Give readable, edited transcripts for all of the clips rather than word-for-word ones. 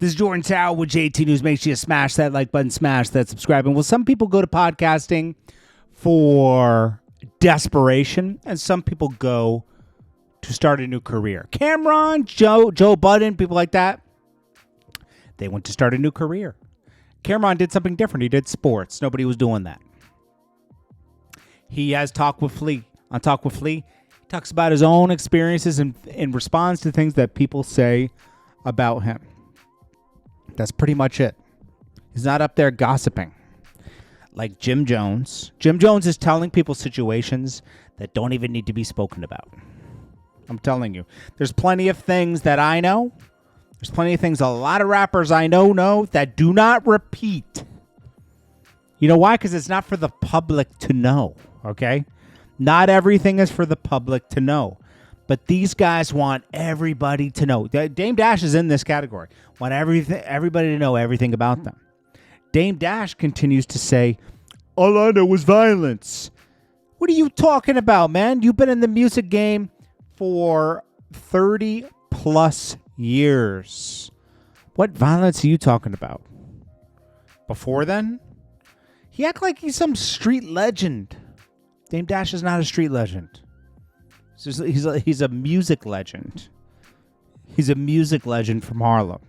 This is Jordan Tower with JT News. Make sure you smash that like button, smash that subscribe. And well, some people go to podcasting for desperation, and some people go to start a new career. Camron, Joe Budden, people like that, they went to start a new career. Camron did something different. He did sports. Nobody was doing that. He has Talk with Flea. On Talk with Flea, he talks about his own experiences and responds to things that people say about him. That's pretty much it. He's not up there gossiping like Jim Jones. Jim Jones is telling people situations that don't even need to be spoken about. I'm telling you. There's plenty of things that I know. There's plenty of things a lot of rappers I know that do not repeat. You know why? Because it's not for the public to know, okay? Not everything is for the public to know. But these guys want everybody to know. Dame Dash is in this category. Want everybody to know everything about them. Dame Dash continues to say, all I know is violence. What are you talking about, man? You've been in the music game for 30 plus years. What violence are you talking about? Before then? He act like he's some street legend. Dame Dash is not a street legend. He's a music legend. He's a music legend from Harlem.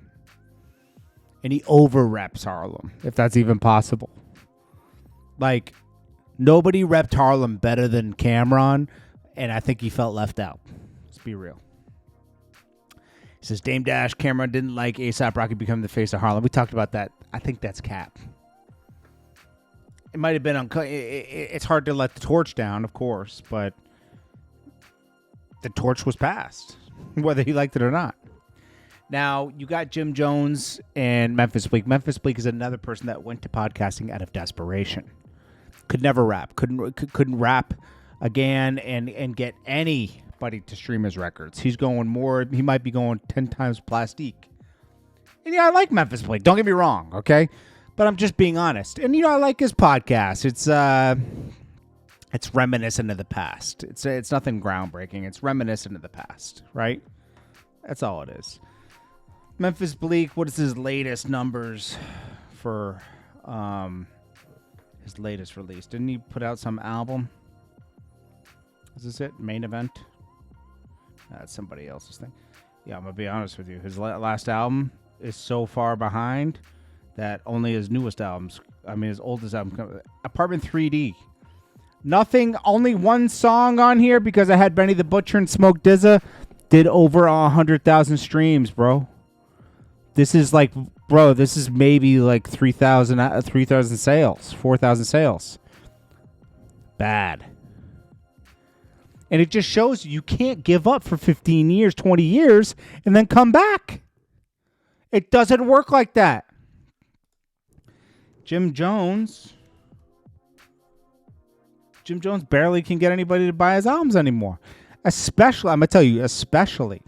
And he over-reps Harlem, if that's even possible. Like, nobody repped Harlem better than Camron, and I think he felt left out. Let's be real. He says, Dame Dash, Camron didn't like A$AP Rocky becoming the face of Harlem. We talked about that. I think that's cap. It might have been it's hard to let the torch down, of course, but the torch was passed, whether he liked it or not. Now, you got Jim Jones and Memphis Bleek. Memphis Bleek is another person that went to podcasting out of desperation. Could never rap. Couldn't rap again and get anybody to stream his records. He's going more. He might be going 10 times plastique. And yeah, I like Memphis Bleek. Don't get me wrong, okay? But I'm just being honest. And, I like his podcast. It's reminiscent of the past. It's nothing groundbreaking. It's reminiscent of the past, right? That's all it is. Memphis Bleek, what is his latest numbers for his latest release? Didn't he put out some album? Is this it? Main Event? That's somebody else's thing. Yeah, I'm going to be honest with you. His last album is so far behind that only his newest albums, his oldest album, Apartment 3D. Nothing, only one song on here because I had Benny the Butcher and Smoke DZA did over 100,000 streams, bro. This is maybe like 3,000 sales, 4,000 sales. Bad. And it just shows you can't give up for 15 years, 20 years, and then come back. It doesn't work like that. Jim Jones barely can get anybody to buy his albums anymore. Especially, I'm going to tell you, especially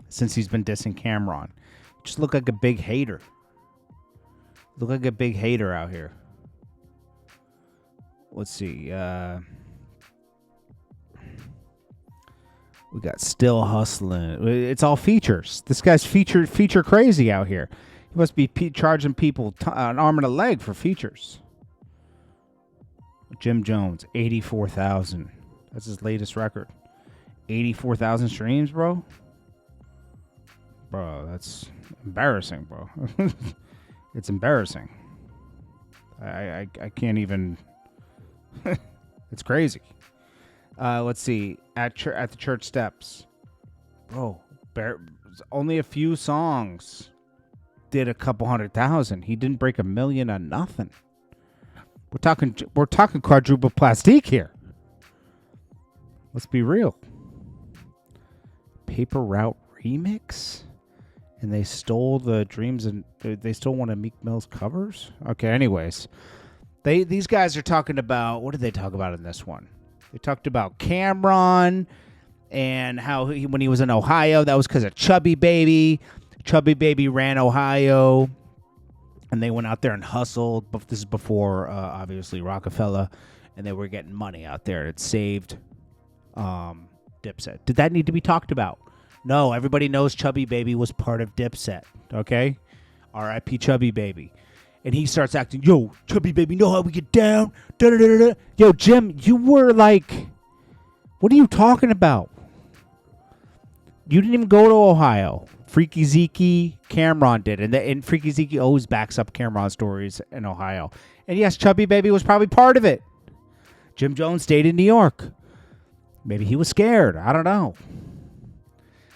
since he's been dissing Camron. Just look like a big hater. Look like a big hater out here. Let's see. We got Still Hustling. It's all features. This guy's feature crazy out here. He must be charging people an arm and a leg for features. Jim Jones, 84,000. That's his latest record. 84,000 streams, bro. Bro, that's embarrassing, bro. It's embarrassing. I can't even. It's crazy. Let's see. At the church steps, bro. Only a few songs did a couple 100,000. He didn't break 1 million on nothing. We're talking quadruple plastique here. Let's be real. Paper Route remix, and they stole the Dreams and they stole one of Meek Mill's covers. Okay, anyways, these guys are talking about, what did they talk about in this one? They talked about Camron and how when he was in Ohio, that was because of Chubby Baby. Chubby Baby ran Ohio. And they went out there and hustled. But this is before, obviously, Rockefeller. And they were getting money out there. It saved Dipset. Did that need to be talked about? No, everybody knows Chubby Baby was part of Dipset. okay? R.I.P. Chubby Baby. And he starts acting, yo, Chubby Baby, know how we get down? Da-da-da-da-da. Yo, Jim, you were like, what are you talking about? You didn't even go to Ohio. Freaky Zeke, Camron did. And Freaky Zeke always backs up Camron stories in Ohio. And yes, Chubby Baby was probably part of it. Jim Jones stayed in New York. Maybe he was scared. I don't know.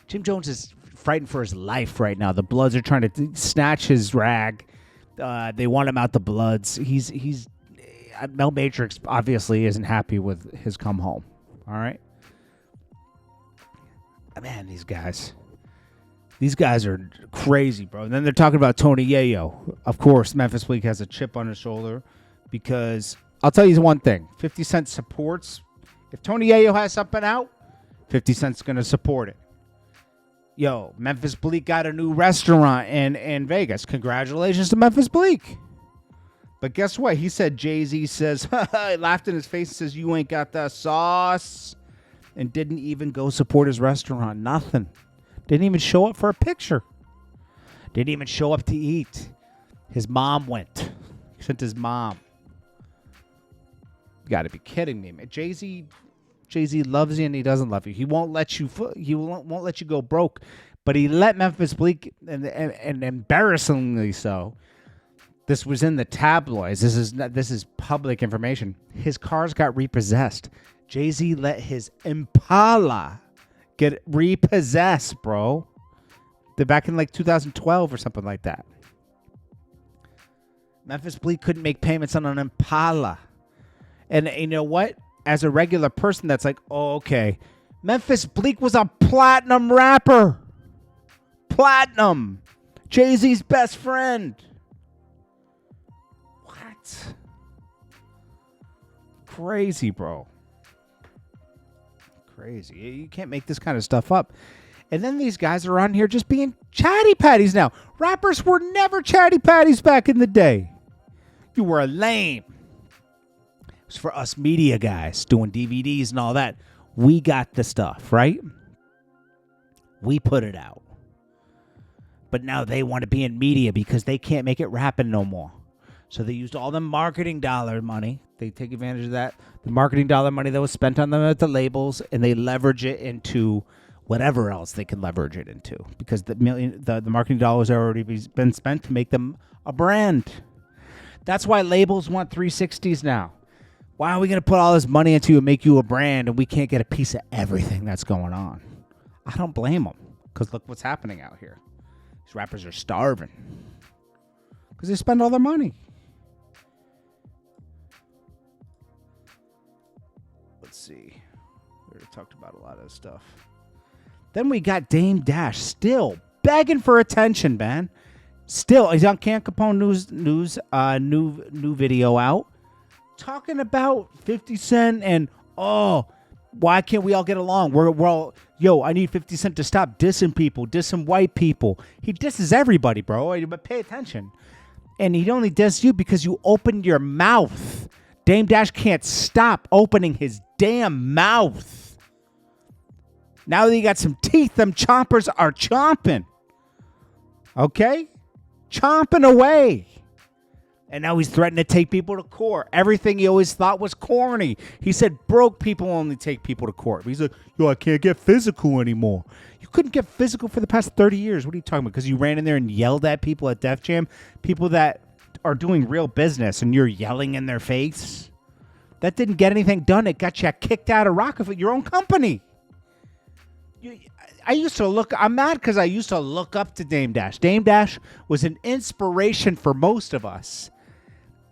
Jim Jones is frightened for his life right now. The Bloods are trying to snatch his rag. They want him out the Bloods. He's Mel Matrix obviously isn't happy with his come home. All right. Man, these guys are crazy, bro. And then they're talking about Tony Yayo. Of course, Memphis Bleak has a chip on his shoulder because I'll tell you one thing. 50 Cent supports. If Tony Yayo has something out, 50 Cent's going to support it. Yo, Memphis Bleak got a new restaurant in Vegas. Congratulations to Memphis Bleak. But guess what? He said Jay-Z says, he laughed in his face and says, you ain't got the sauce. And didn't even go support his restaurant. Nothing. Didn't even show up for a picture. Didn't even show up to eat. His mom went. He sent his mom. You got to be kidding me, man. Jay-Z loves you and he doesn't love you. He won't let you. He won't let you go broke. But he let Memphis Bleak, and embarrassingly so. This was in the tabloids. This is public information. His cars got repossessed. Jay-Z let his Impala get repossessed, bro. They're back in like 2012 or something like that. Memphis Bleak couldn't make payments on an Impala. And you know what? As a regular person, that's like, oh, okay. Memphis Bleak was a platinum rapper. Platinum. Jay-Z's best friend. What? Crazy, bro. Crazy. You can't make this kind of stuff up. And then these guys are on here just being chatty patties now. Rappers were never chatty patties back in the day. You were lame. It was for us media guys doing DVDs and all that. We got the stuff, right? We put it out. But now they want to be in media because they can't make it rapping no more. So they used all the marketing dollar money. They take advantage of that. The marketing dollar money that was spent on them at the labels, and they leverage it into whatever else they can leverage it into. Because the marketing dollars have already been spent to make them a brand. That's why labels want 360s now. Why are we going to put all this money into you and make you a brand and we can't get a piece of everything that's going on? I don't blame them. Because look what's happening out here. These rappers are starving. Because they spend all their money. Let's see. We already talked about a lot of stuff. Then we got Dame Dash still begging for attention, man. Still, he's on Can Capone new video out talking about 50 Cent and why can't we all get along? We're all I need 50 Cent to stop dissing people, dissing white people. He disses everybody, bro. But pay attention. And he only disses you because you opened your mouth. Dame Dash can't stop opening his damn mouth. Now that he got some teeth, them chompers are chomping. Okay? Chomping away. And now he's threatening to take people to court. Everything he always thought was corny. He said broke people only take people to court. He's like, I can't get physical anymore. You couldn't get physical for the past 30 years. What are you talking about? Because you ran in there and yelled at people at Def Jam? People that are doing real business and you're yelling in their face? That didn't get anything done. It got you kicked out of Rockefeller, your own company. I'm mad because I used to look up to Dame Dash. Dame Dash was an inspiration for most of us.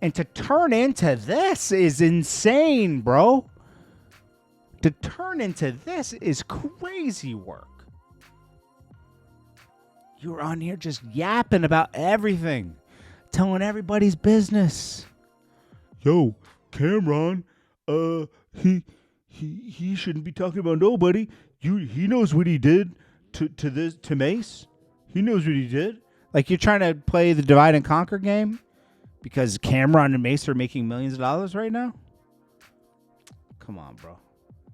And to turn into this is insane, bro. To turn into this is crazy work. You're on here just yapping about everything. Telling everybody's business. Yo, Camron, he shouldn't be talking about nobody. He knows what he did to Mace. He knows what he did. Like you're trying to play the divide and conquer game because Camron and Mace are making millions of dollars right now. Come on, bro.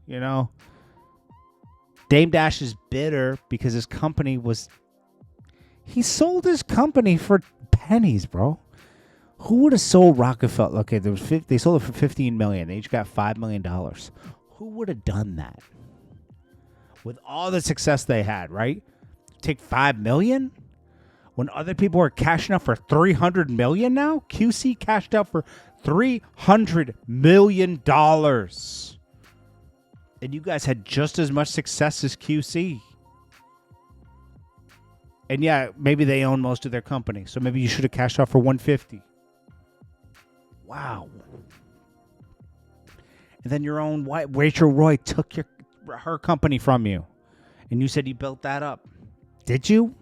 You know, Dame Dash is bitter because his company was. He sold his company for pennies, bro. Who would have sold Rockefeller? Okay, they sold it for $15 million. They each got $5 million. Who would have done that? With all the success they had, right? Take $5 million? When other people are cashing out for $300 million now? QC cashed out for $300 million. And you guys had just as much success as QC. And yeah, maybe they own most of their company. So maybe you should have cashed out for $150. Wow. And then your own wife, Rachel Roy, took her company from you. And you said you built that up. Did you?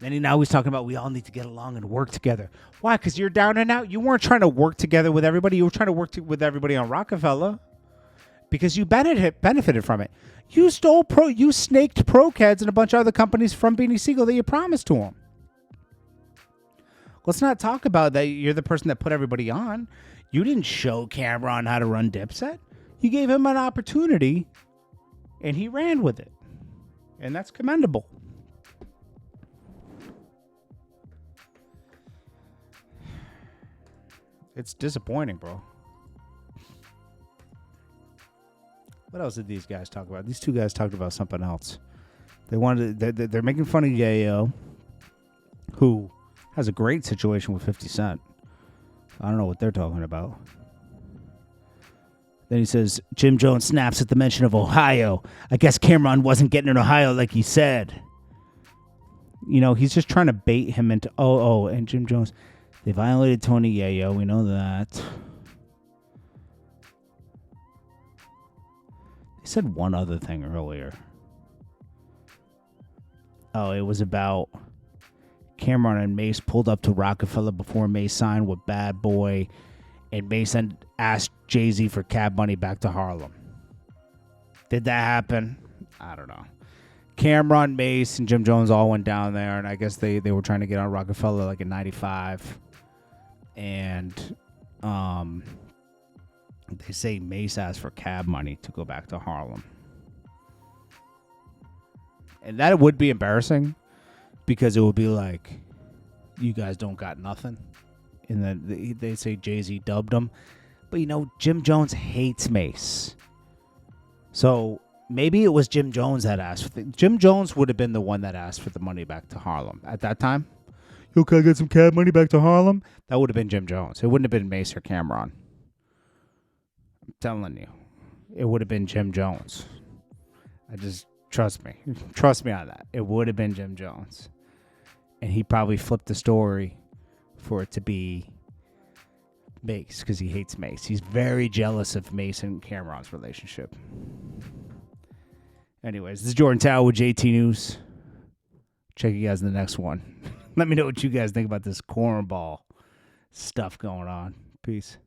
Then now he's talking about we all need to get along and work together. Why? Because you're down and out. You weren't trying to work together with everybody. You were trying to work with everybody on Rockefeller. Because you benefited from it. You snaked ProCads and a bunch of other companies from Beanie Siegel that you promised to them. Let's not talk about that you're the person that put everybody on. You didn't show Camron how to run Dipset. You gave him an opportunity, and he ran with it. And that's commendable. It's disappointing, bro. What else did these guys talk about? These two guys talked about something else. They're making fun of Yayo, who has a great situation with 50 Cent. I don't know what they're talking about. Then he says, Jim Jones snaps at the mention of Ohio. I guess Camron wasn't getting in Ohio like he said. You know, he's just trying to bait him into, and Jim Jones, they violated Tony Yayo. We know that. They said one other thing earlier. Oh, it was about Camron and Mace pulled up to Rockefeller before Mace signed with Bad Boy, and Mace asked Jay-Z for cab money back to Harlem. Did that happen? I don't know. Camron, Mace, and Jim Jones all went down there, and I guess they were trying to get on Rockefeller like in 95. And they say Mace asked for cab money to go back to Harlem. And that would be embarrassing because it would be like, you guys don't got nothing. And then they say Jay-Z dubbed him. But, you know, Jim Jones hates Mace. So maybe it was Jim Jones that asked for Jim Jones would have been the one that asked for the money back to Harlem at that time. Yo, can I get some cab money back to Harlem? That would have been Jim Jones. It wouldn't have been Mace or Camron. I'm telling you. It would have been Jim Jones. Trust me. Trust me on that. It would have been Jim Jones. And he probably flipped the story for it to be Mace because he hates Mace. He's very jealous of Mace and Cameron's relationship. Anyways, this is Jordan Tower with JT News. Check you guys in the next one. Let me know what you guys think about this cornball stuff going on. Peace.